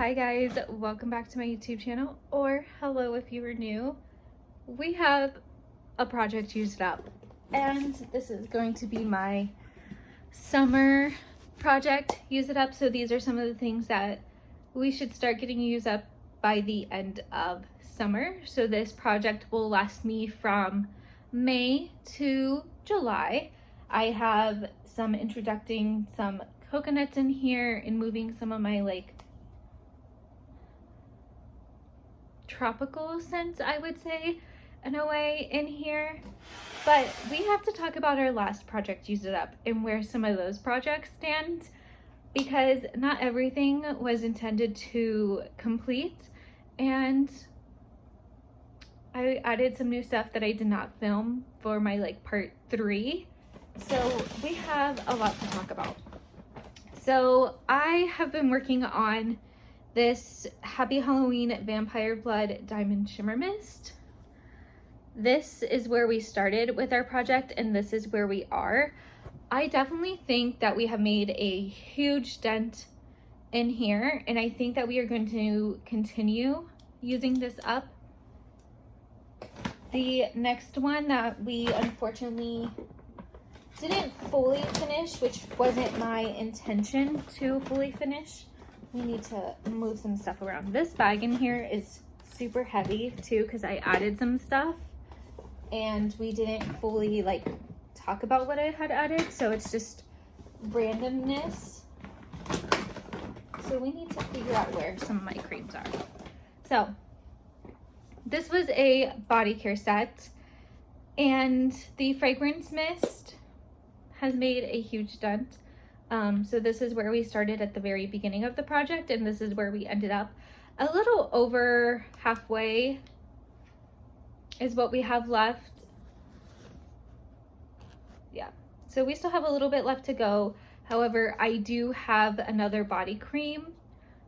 Hi guys, welcome back to my YouTube channel, or hello if you are new. We have a project used up, and this is going to be my summer project use it up. So these are some of the things that we should start getting used up by the end of summer. So this project will last me from May to July. I have some introducing some coconuts in here and moving some of my tropical scents, I would say, in a way, in here. But we have to talk about our last project use it up and where some of those projects stand, because not everything was intended to complete, and I added some new stuff that I did not film for my part 3. So we have a lot to talk about. So I have been working on this Happy Halloween Vampire Blood Diamond Shimmer Mist. This is where we started with our project, and this is where we are. I definitely think that we have made a huge dent in here, and I think that we are going to continue using this up. The next one that we unfortunately didn't fully finish, which wasn't my intention to fully finish. We need to move some stuff around. This bag in here is super heavy too, because I added some stuff and we didn't fully talk about what I had added, so it's just randomness. So we need to figure out where some of my creams are. So this was a body care set, and the fragrance mist has made a huge dent. So this is where we started at the very beginning of the project, and this is where we ended up. A little over halfway is what we have left. Yeah, so we still have a little bit left to go. However, I do have another body cream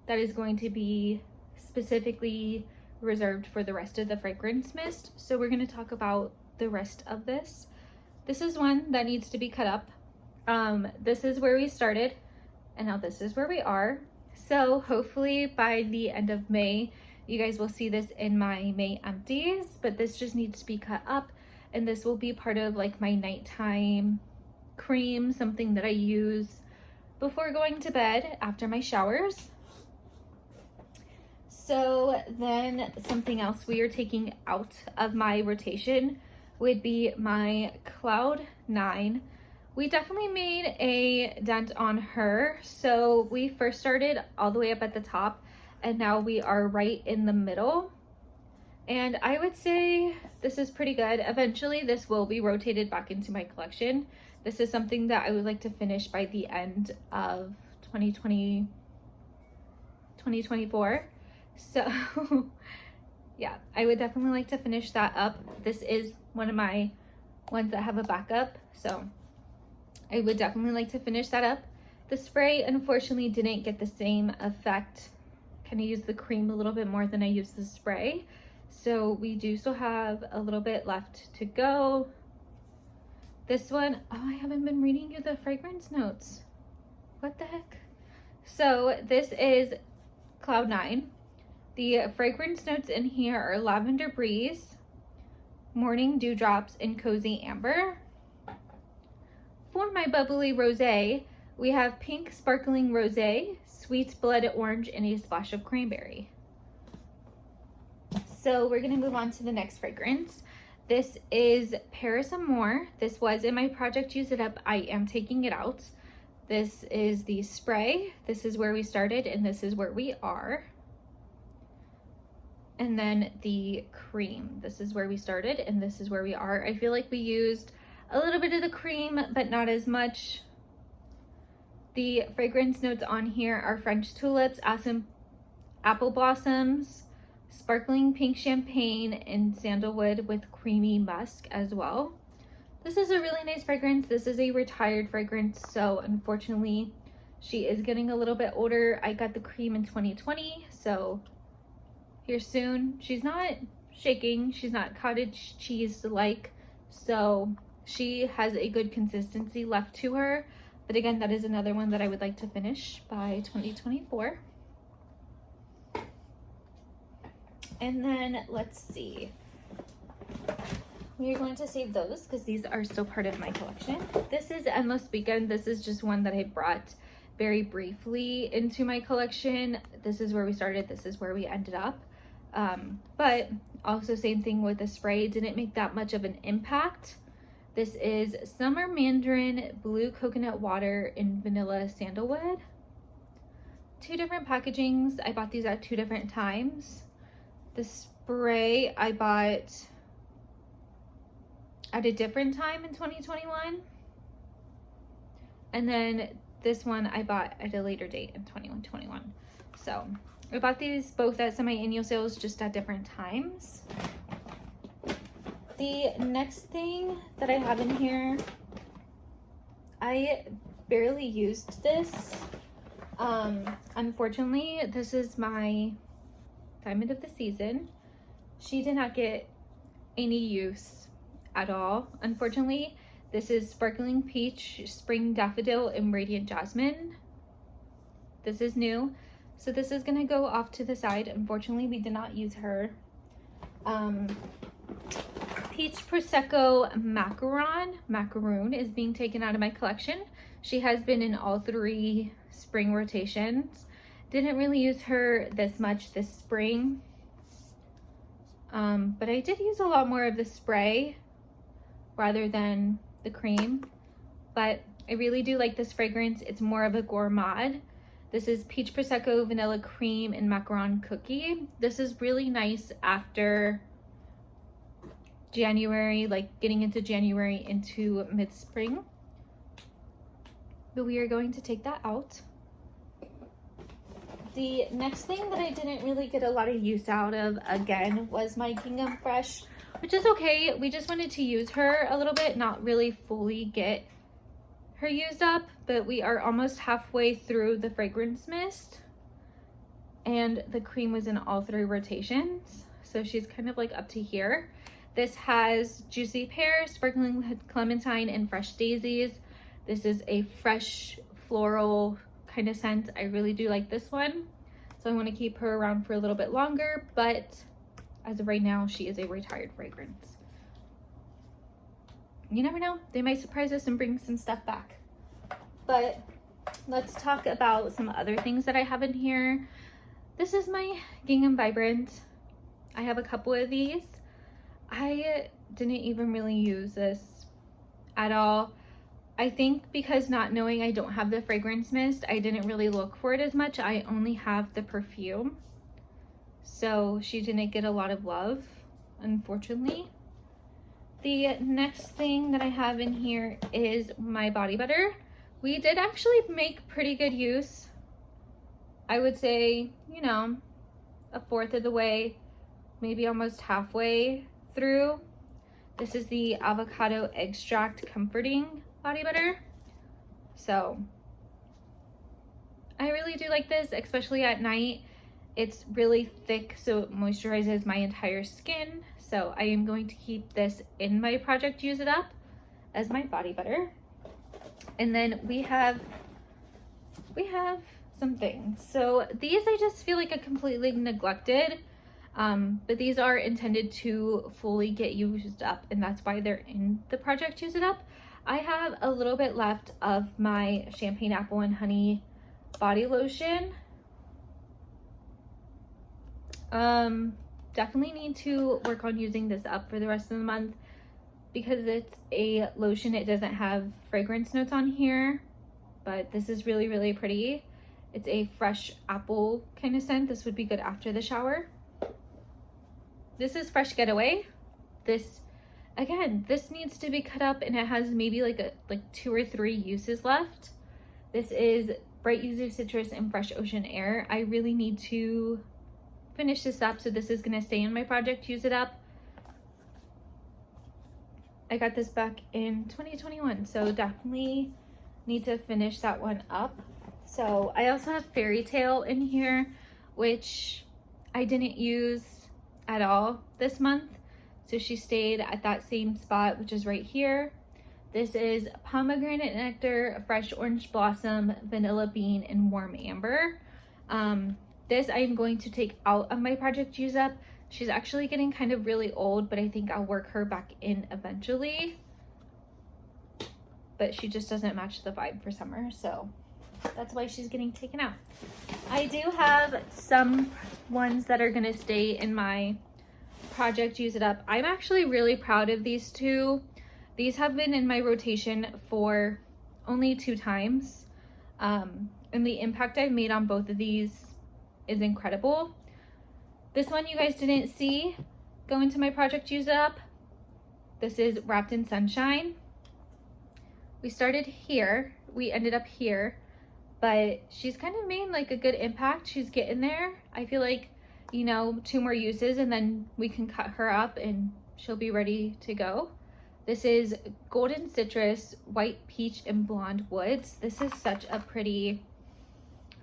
that is going to be specifically reserved for the rest of the fragrance mist. So we're going to talk about the rest of this. This is one that needs to be cut up. This is where we started, and now this is where we are. So hopefully by the end of May, you guys will see this in my May empties, but this just needs to be cut up, and this will be part of my nighttime cream, something that I use before going to bed after my showers. So then something else we are taking out of my rotation would be my Cloud 9. We definitely made a dent on her. So we first started all the way up at the top, and now we are right in the middle. And I would say this is pretty good. Eventually this will be rotated back into my collection. This is something that I would like to finish by the end of 2024. So yeah, I would definitely like to finish that up. This is one of my ones that have a backup, so I would definitely like to finish that up. The spray unfortunately didn't get the same effect. Kind of used the cream a little bit more than I used the spray. So we do still have a little bit left to go. This one, oh, I haven't been reading you the fragrance notes. What the heck? So this is Cloud 9. The fragrance notes in here are Lavender Breeze, Morning Dewdrops, and Cozy Amber. For my bubbly rosé, we have Pink Sparkling Rosé, Sweet Blood Orange, and a splash of cranberry. So we're gonna move on to the next fragrance. This is Paris Amour. This was in my project use it up. I am taking it out. This is the spray. This is where we started, and this is where we are. And then the cream. This is where we started, and this is where we are. I feel like we used a little bit of the cream, but not as much. The fragrance notes on here are French tulips, apple blossoms, sparkling pink champagne, and sandalwood with creamy musk as well. This is a really nice fragrance. This is a retired fragrance, so unfortunately she is getting a little bit older. I got the cream in 2020, so here soon. She's not shaking, she's not cottage cheese like, so she has a good consistency left to her. But again, that is another one that I would like to finish by 2024. And then let's see. We are going to save those because these are still part of my collection. This is Endless Weekend. This is just one that I brought very briefly into my collection. This is where we started. This is where we ended up. But also same thing with the spray. Didn't make that much of an impact. This is Summer Mandarin Blue Coconut Water in Vanilla Sandalwood. 2 different packagings. I bought these at 2 different times. The spray I bought at a different time in 2021. And then this one I bought at a later date in 2021. So I bought these both at semi-annual sales, just at different times. The next thing that I have in here, I barely used this. Unfortunately, this is my diamond of the season. She did not get any use at all, unfortunately. This is Sparkling Peach, Spring Daffodil, and Radiant Jasmine. This is new. So this is gonna go off to the side. Unfortunately, we did not use her. Peach Prosecco Macaroon is being taken out of my collection. She has been in all 3 spring rotations. Didn't really use her this much this spring. But I did use a lot more of the spray rather than the cream. But I really do like this fragrance. It's more of a gourmand. This is Peach Prosecco Vanilla Cream and Macaron Cookie. This is really nice after January, like getting into January into mid-spring. But we are going to take that out. The next thing that I didn't really get a lot of use out of, again, was my Gingham Fresh, which is okay. We just wanted to use her a little bit, not really fully get her used up, but we are almost halfway through the fragrance mist, and the cream was in all 3 rotations, so she's kind of like up to here. This has Juicy Pear, Sparkling Clementine, and Fresh Daisies. This is a fresh floral kind of scent. I really do like this one, so I want to keep her around for a little bit longer, but as of right now, she is a retired fragrance. You never know, they might surprise us and bring some stuff back. But let's talk about some other things that I have in here. This is my Gingham Vibrant. I have a couple of these. I didn't even really use this at all. I think because not knowing I don't have the fragrance mist, I didn't really look for it as much. I only have the perfume. So she didn't get a lot of love, unfortunately. The next thing that I have in here is my body butter. We did actually make pretty good use. I would say, you know, 1/4 of the way, maybe almost halfway through. This is the Avocado Extract Comforting Body Butter. So I really do like this, especially at night. It's really thick, so it moisturizes my entire skin. So I am going to keep this in my Project Use It Up as my body butter. And then we have some things. So these I just feel like I completely neglected, but these are intended to fully get used up, and that's why they're in the Project Use It Up. I have a little bit left of my Champagne Apple and Honey body lotion. Definitely need to work on using this up for the rest of the month because it's a lotion. It doesn't have fragrance notes on here, but this is really, really pretty. It's a fresh apple kind of scent. This would be good after the shower. This is Fresh Getaway. This, again, this needs to be cut up and it has maybe like 2 or 3 uses left. This is Bright Yuzu Citrus and Fresh Ocean Air. I really need to finish this up, so this is gonna stay in my Project Use It Up. I got this back in 2021, so definitely need to finish that one up. So I also have Fairy Tale in here, which I didn't use at all this month, so she stayed at that same spot, which is right here. This is Pomegranate Nectar, Fresh Orange Blossom, Vanilla Bean, and Warm Amber. This I am going to take out of my Project Use Up She's actually getting kind of really old, but I think I'll work her back in eventually. But she just doesn't match the vibe for summer, so that's why she's getting taken out. I do have some ones that are gonna stay in my project Use It Up. I'm actually really proud of these two. These have been in my rotation for only 2 times. And the impact I've made on both of these is incredible. This one you guys didn't see go into my project Use It Up. This is Wrapped in Sunshine. We started here, we ended up here, but she's kind of made like a good impact. She's getting there. I feel like, you know, 2 more uses and then we can cut her up and she'll be ready to go. This is Golden Citrus, White Peach, and Blonde Woods. This is such a pretty,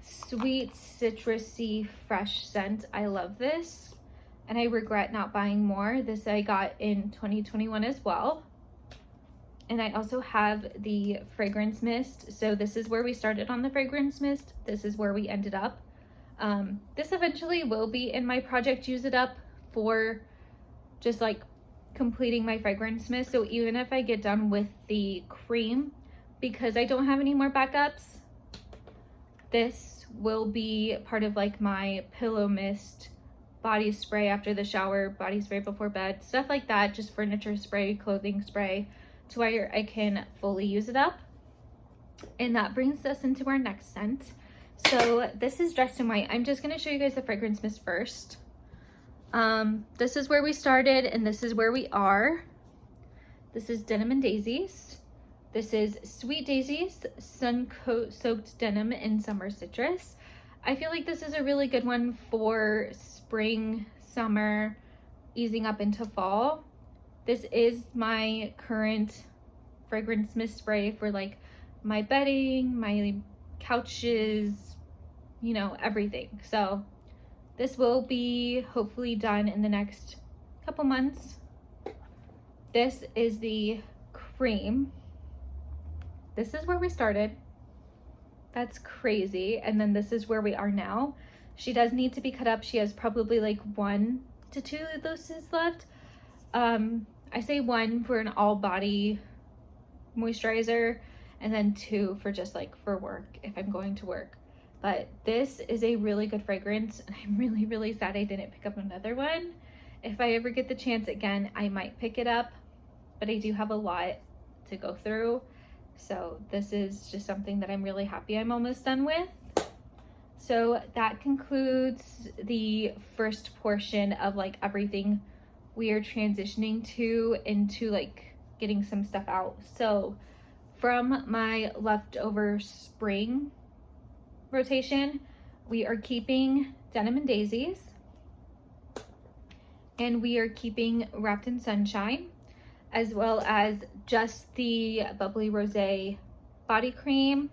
sweet, citrusy, fresh scent. I love this, and I regret not buying more. This I got in 2021 as well. And I also have the fragrance mist. So this is where we started on the fragrance mist. This is where we ended up. This eventually will be in my project Use It Up for just like completing my fragrance mist. So even if I get done with the cream, because I don't have any more backups, this will be part of like my pillow mist, body spray after the shower, body spray before bed, stuff like that, just furniture spray, clothing spray, to where I can fully use it up. And that brings us into our next scent. So this is Dressed in White. I'm just going to show you guys the fragrance mist first. This is where we started and this is where we are. This is Denim and Daisies. This is Sweet Daisies, Sun Soaked Denim, and Summer Citrus. I feel like this is a really good one for spring, summer, easing up into fall. This is my current fragrance mist spray for like my bedding, my couches, you know, everything. So this will be hopefully done in the next couple months. This is the cream. This is where we started. That's crazy. And then this is where we are now. She does need to be cut up. She has probably like 1 to 2 of those left. I say 1 for an all body moisturizer and then 2 for just like for work if I'm going to work. But this is a really good fragrance and I'm really, really sad I didn't pick up another one. If I ever get the chance again, I might pick it up, but I do have a lot to go through. So this is just something that I'm really happy I'm almost done with. So that concludes the first portion of like everything we are transitioning to into like getting some stuff out. So from my leftover spring rotation, we are keeping Denim and Daisies, and we are keeping Wrapped in Sunshine, as well as just the Bubbly Rosé body cream,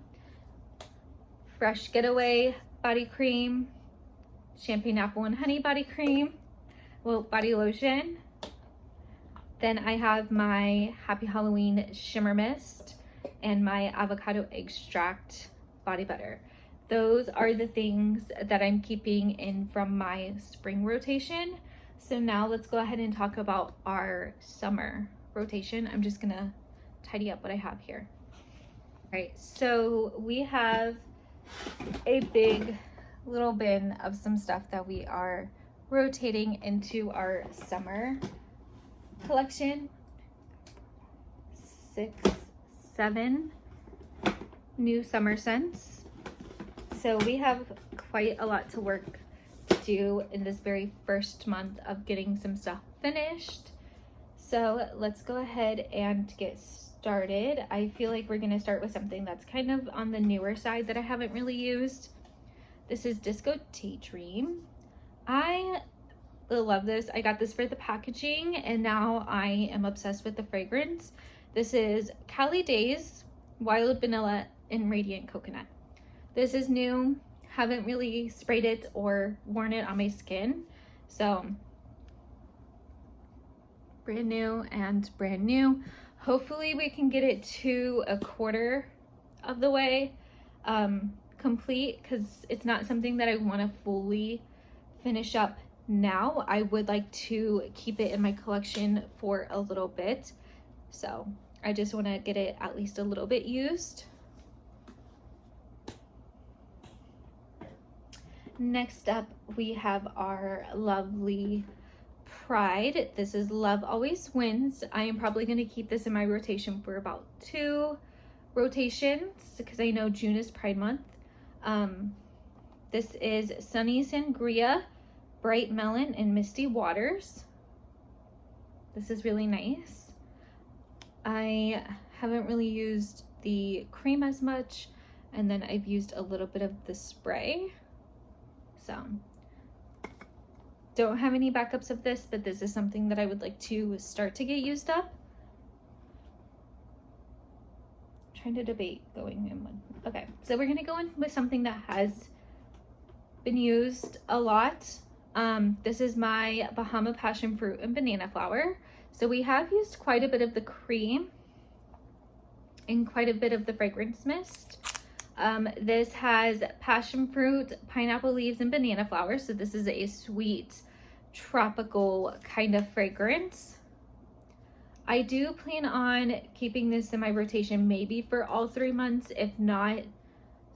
Fresh Getaway body cream, Champagne Apple and Honey body cream, well, body lotion. Then I have my Happy Halloween Shimmer Mist and my Avocado Extract body butter. Those are the things that I'm keeping in from my spring rotation. So now let's go ahead and talk about our summer rotation. I'm just gonna tidy up what I have here. All right, so we have a big little bin of some stuff that we are rotating into our summer collection. 6, 7 new summer scents. So we have quite a lot to work to do in this very first month of getting some stuff finished. So let's go ahead and get started. I feel like we're gonna start with something that's kind of on the newer side that I haven't really used. This is Disco Daydream. I love this. I got this for the packaging and now I am obsessed with the fragrance. This is Cali Days Wild Vanilla and Radiant Coconut. This is new. Haven't really sprayed it or worn it on my skin. So brand new and brand new. Hopefully we can get it to a quarter of the way complete, because it's not something that I want to fully finish up now. I would like to keep it in my collection for a little bit. So I just want to get it at least a little bit used. Next up, we have our lovely Pride. This is Love Always Wins. I am probably going to keep this in my rotation for about 2 rotations because I know June is Pride Month. This is Sunny Sangria, Bright Melon, and Misty Waters. This is really nice. I haven't really used the cream as much, and then I've used a little bit of the spray. So don't have any backups of this, but this is something that I would like to start to get used up. I'm trying to debate going in one. Okay, so we're gonna go in with something that has been used a lot. This is my Bahama Passion Fruit and Banana Flower. So we have used quite a bit of the cream and quite a bit of the fragrance mist. This has passion fruit, pineapple leaves, and banana flower. So this is a sweet, tropical kind of fragrance. I do plan on keeping this in my rotation maybe for all 3 months. If not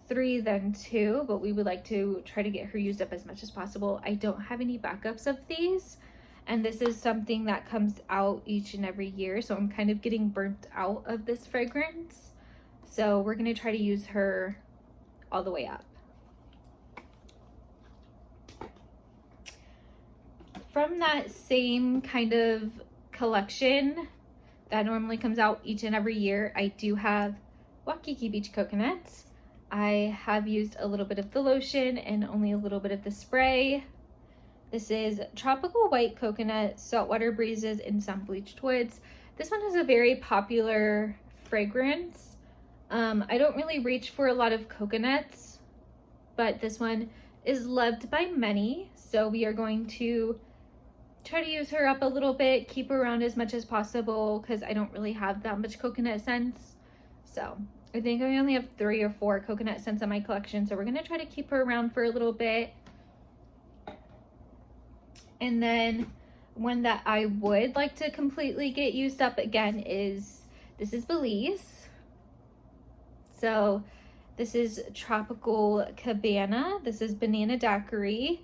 3, then 2. But we would like to try to get her used up as much as possible. I don't have any backups of these. And this is something that comes out each and every year. So I'm kind of getting burnt out of this fragrance. So we're going to try to use her all the way up. From that same kind of collection that normally comes out each and every year, I do have Waikiki Beach Coconuts. I have used a little bit of the lotion and only a little bit of the spray. This is Tropical White Coconut, Saltwater Breezes, and Some Bleached Woods. This one is a very popular fragrance. I don't really reach for a lot of coconuts, but this one is loved by many. So we are going to try to use her up a little bit, keep her around as much as possible because I don't really have that much coconut scents. So I think I only have 3 or 4 coconut scents in my collection. So we're going to try to keep her around for a little bit. And then one that I would like to completely get used up again is, this is Belize. So this is Tropical Cabana. This is Banana Daiquiri,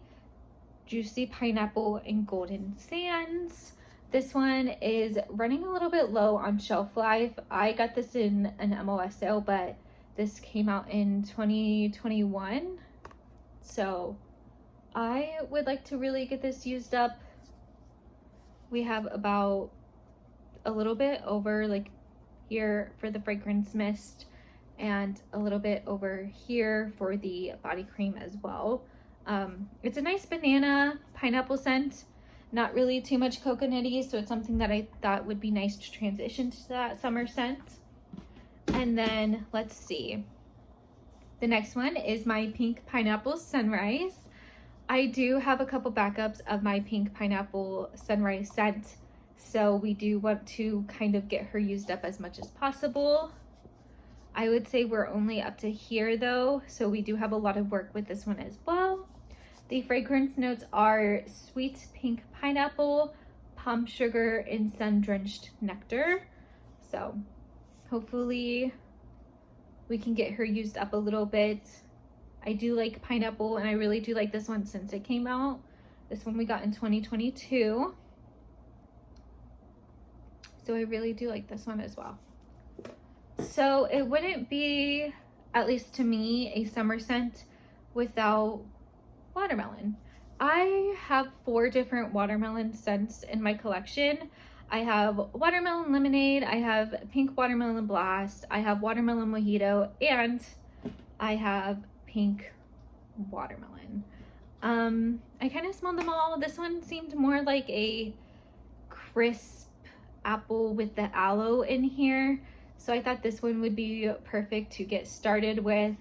Juicy Pineapple, and Golden Sands. This one is running a little bit low on shelf life. I got this in an MOS sale, but this came out in 2021. So I would like to really get this used up. We have about a little bit over like here for the fragrance mist and a little bit over here for the body cream as well. It's a nice banana pineapple scent, not really too much coconutty, so it's something that I thought would be nice to transition to that summer scent. And then let's see, the next one is my Pink Pineapple Sunrise. I do have a couple backups of my Pink Pineapple Sunrise scent, so we do want to kind of get her used up as much as possible. I would say we're only up to here though, so we do have a lot of work with this one as well. The fragrance notes are sweet pink pineapple, palm sugar, and sun-drenched nectar. So hopefully we can get her used up a little bit. I do like pineapple, and I really do like this one since it came out. This one we got in 2022. So I really do like this one as well. So it wouldn't be, at least to me, a summer scent without watermelon. I have 4 different watermelon scents in my collection. I have watermelon lemonade, I have pink watermelon blast, I have watermelon mojito, and I have pink watermelon. I kind of smelled them all. This one seemed more like a crisp apple with the aloe in here. So I thought this one would be perfect to get started with.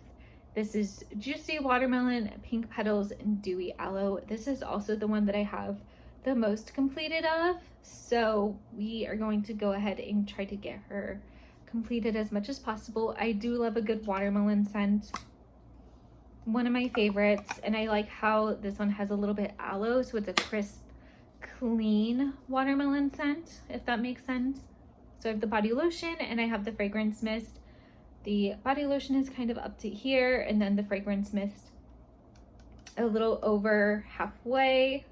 This is Juicy Watermelon, Pink Petals, and Dewy Aloe. This is also the one that I have the most completed of. So we are going to go ahead and try to get her completed as much as possible. I do love a good watermelon scent. one of my favorites, and I like how this one has a little bit aloe, so it's a crisp, clean watermelon scent, if that makes sense. So I have the body lotion and I have the fragrance mist. The body lotion is kind of up to here, and then the fragrance mist a little over halfway.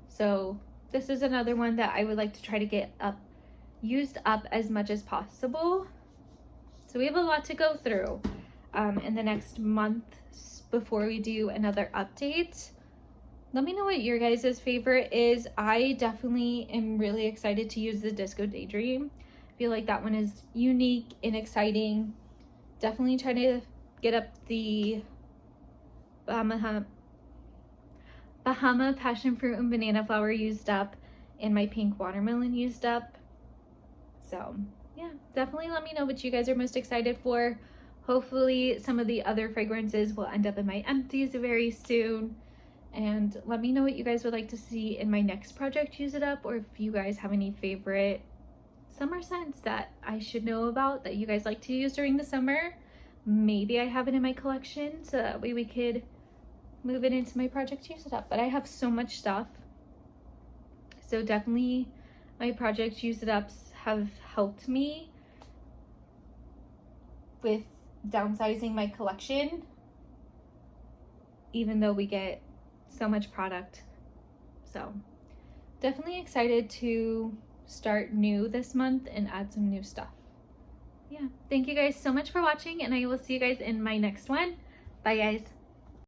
So this is another one that I would like to try to get used up as much as possible. So we have a lot to go through in the next month before we do another update. Let me know what your guys' favorite is. I definitely am really excited to use the Disco Daydream. I feel like that one is unique and exciting. Definitely try to get up the Bahama Passion Fruit and Banana Flower used up, and my pink watermelon used up. So yeah, definitely let me know what you guys are most excited for. Hopefully some of the other fragrances will end up in my empties very soon. And let me know what you guys would like to see in my next project use it up, or if you guys have any favorite summer scents that I should know about that you guys like to use during the summer. Maybe I have it in my collection so that way we could move it into my project use it up. But I have so much stuff, so definitely my project use it ups have helped me with downsizing my collection, even though we get so much product. So definitely excited to start new this month and add some new stuff. Yeah, thank you guys so much for watching, and I will see you guys in my next one. Bye guys.